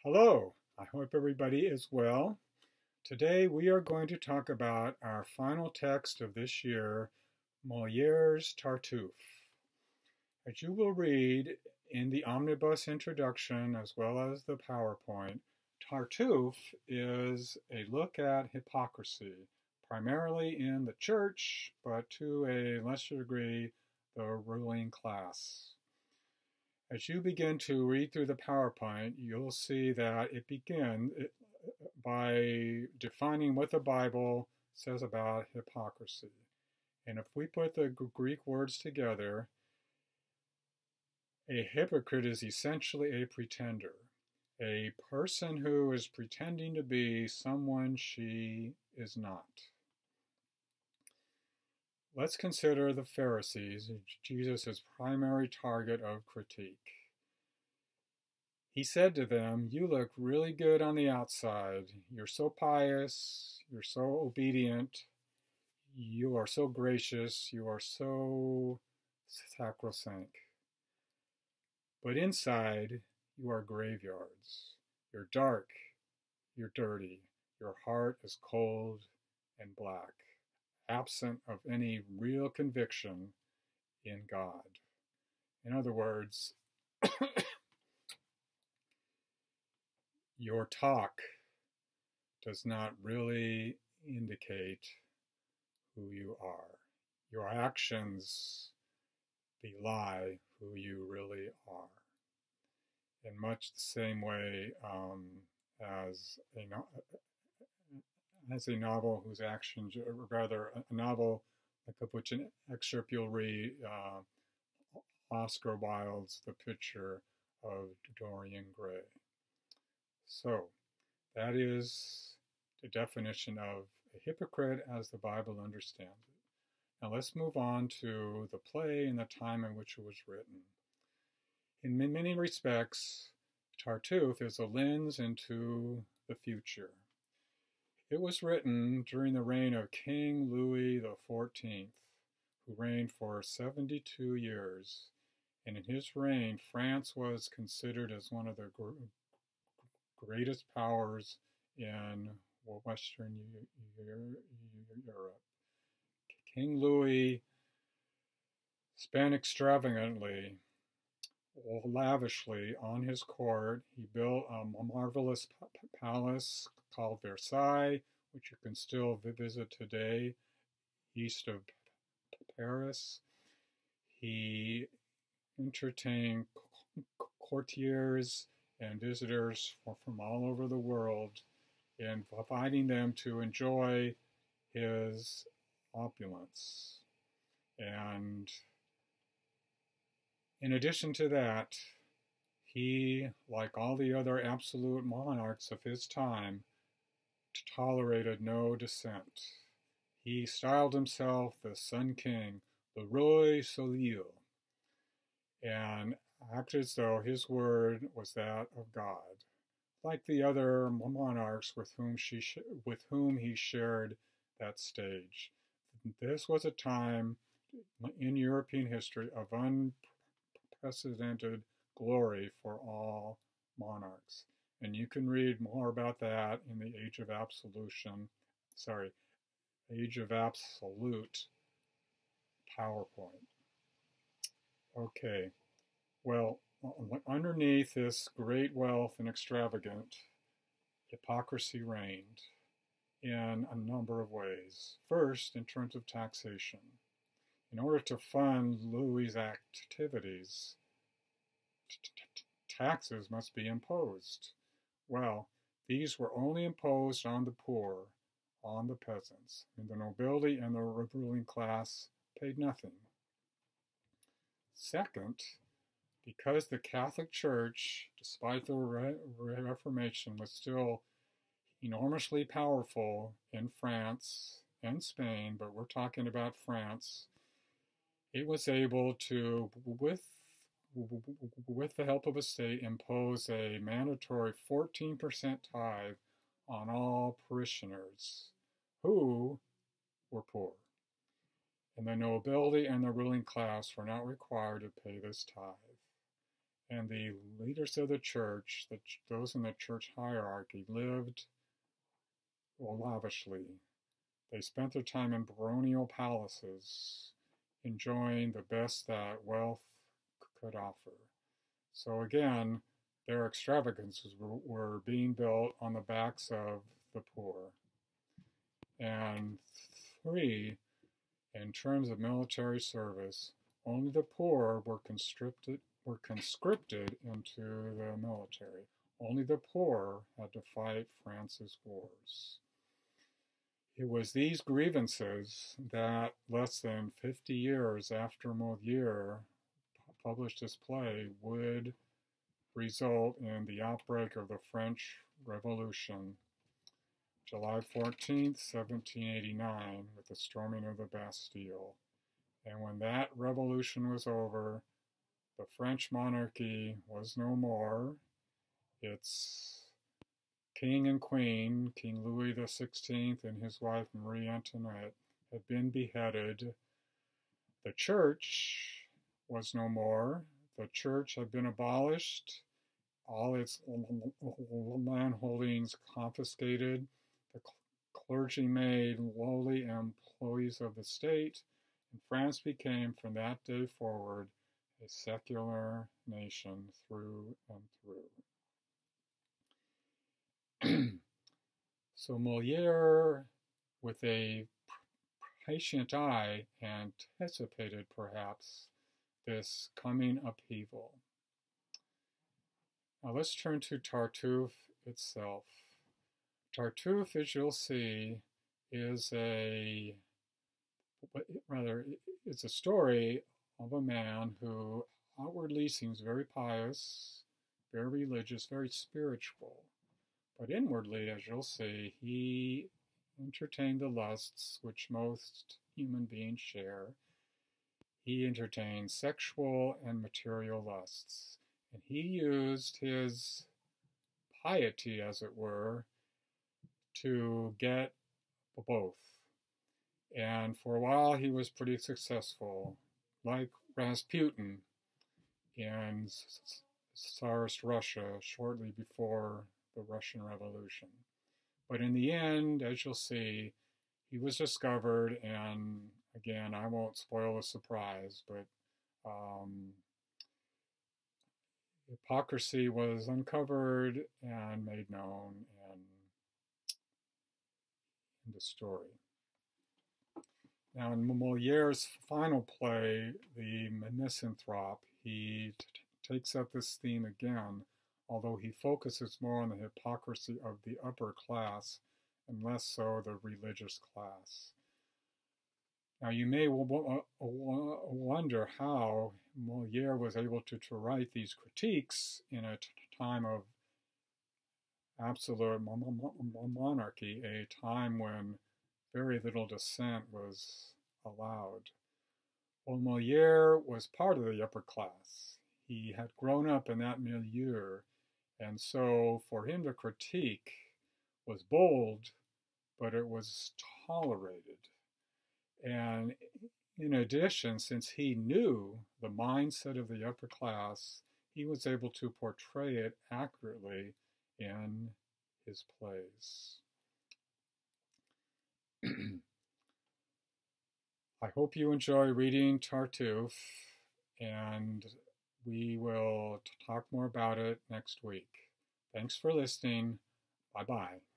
Hello, I hope everybody is well. Today we are going to talk about our final text of this year, Moliere's Tartuffe. As you will read in the omnibus introduction as well as the PowerPoint, Tartuffe is a look at hypocrisy, primarily in the church, but to a lesser degree, the ruling class. As you begin to read through the PowerPoint, you'll see that it begins by defining what the Bible says about hypocrisy. And if we put the Greek words together, a hypocrite is essentially a pretender, a person who is pretending to be someone she is not. Let's consider the Pharisees, Jesus' primary target of critique. He said to them, "You look really good on the outside. You're so pious, you're so obedient, you are so gracious, you are so sacrosanct. But inside, you are graveyards. You're dark, you're dirty, your heart is cold and black, absent of any real conviction in God." In other words, your talk does not really indicate who you are. Your actions belie who you really are. In much the same way as a novel whose actions, or rather a novel like which an excerpt you'll read, Oscar Wilde's The Picture of Dorian Gray. So that is the definition of a hypocrite as the Bible understands it. Now let's move on to the play and the time in which it was written. In many respects, Tartuffe is a lens into the future. It was written during the reign of King Louis XIV, who reigned for 72 years. And in his reign, France was considered as one of the greatest powers in Western Europe. King Louis spent extravagantly, lavishly on his court. He built a marvelous palace called Versailles, which you can still visit today, east of Paris. He entertained courtiers and visitors from all over the world, and inviting them to enjoy his opulence. And in addition to that, he, like all the other absolute monarchs of his time, tolerated no dissent. He styled himself the Sun King, the Roi Soleil, and acted as though his word was that of God, like the other monarchs with whom he shared that stage. This was a time in European history of unprecedented glory for all monarchs. And you can read more about that in the Age of Absolute PowerPoint. Okay, well, underneath this great wealth and extravagance, hypocrisy reigned in a number of ways. First, in terms of taxation. In order to fund Louis's activities, taxes must be imposed. Well, these were only imposed on the poor, on the peasants, and the nobility and the ruling class paid nothing. Second, because the Catholic Church, despite the Reformation, was still enormously powerful in France and Spain, but we're talking about France, it was able to, with the help of a state, impose a mandatory 14% tithe on all parishioners who were poor. And the nobility and the ruling class were not required to pay this tithe. and the leaders of the church, those in the church hierarchy, lived lavishly. They spent their time in baronial palaces, enjoying the best that wealth could offer. So again, their extravagances were being built on the backs of the poor. And 3, in terms of military service, only the poor were conscripted into the military. Only the poor had to fight France's wars. It was these grievances that, less than 50 years after Moliere published his play, would result in the outbreak of the French Revolution, July 14th, 1789, with the storming of the Bastille. And when that revolution was over, the French monarchy was no more. Its king and queen, King Louis XVI and his wife Marie Antoinette, had been beheaded. The church was no more. The church had been abolished, all its land holdings confiscated, the clergy made lowly employees of the state, and France became, from that day forward, a secular nation through and through. So Moliere, with a patient eye, anticipated perhaps this coming upheaval. Now let's turn to Tartuffe itself. Tartuffe, as you'll see, is a story of a man who outwardly seems very pious, very religious, very spiritual. But inwardly, as you'll see, he entertained the lusts which most human beings share. He entertained sexual and material lusts. And he used his piety, as it were, to get both. And for a while, he was pretty successful, like Rasputin in Tsarist Russia shortly before the Russian Revolution. But in the end, as you'll see, he was discovered, and again, I won't spoil the surprise, but hypocrisy was uncovered and made known in the story. Now, in Moliere's final play, The Misanthrope, he takes up this theme again, although he focuses more on the hypocrisy of the upper class and less so the religious class. Now, you may wonder how Moliere was able to write these critiques in a time of absolute monarchy, a time when very little dissent was allowed. Well, Moliere was part of the upper class. He had grown up in that milieu, and so for him to critique was bold, but it was tolerated. And in addition, since he knew the mindset of the upper class, he was able to portray it accurately in his plays. I hope you enjoy reading Tartuffe, and we will talk more about it next week. Thanks for listening. Bye-bye.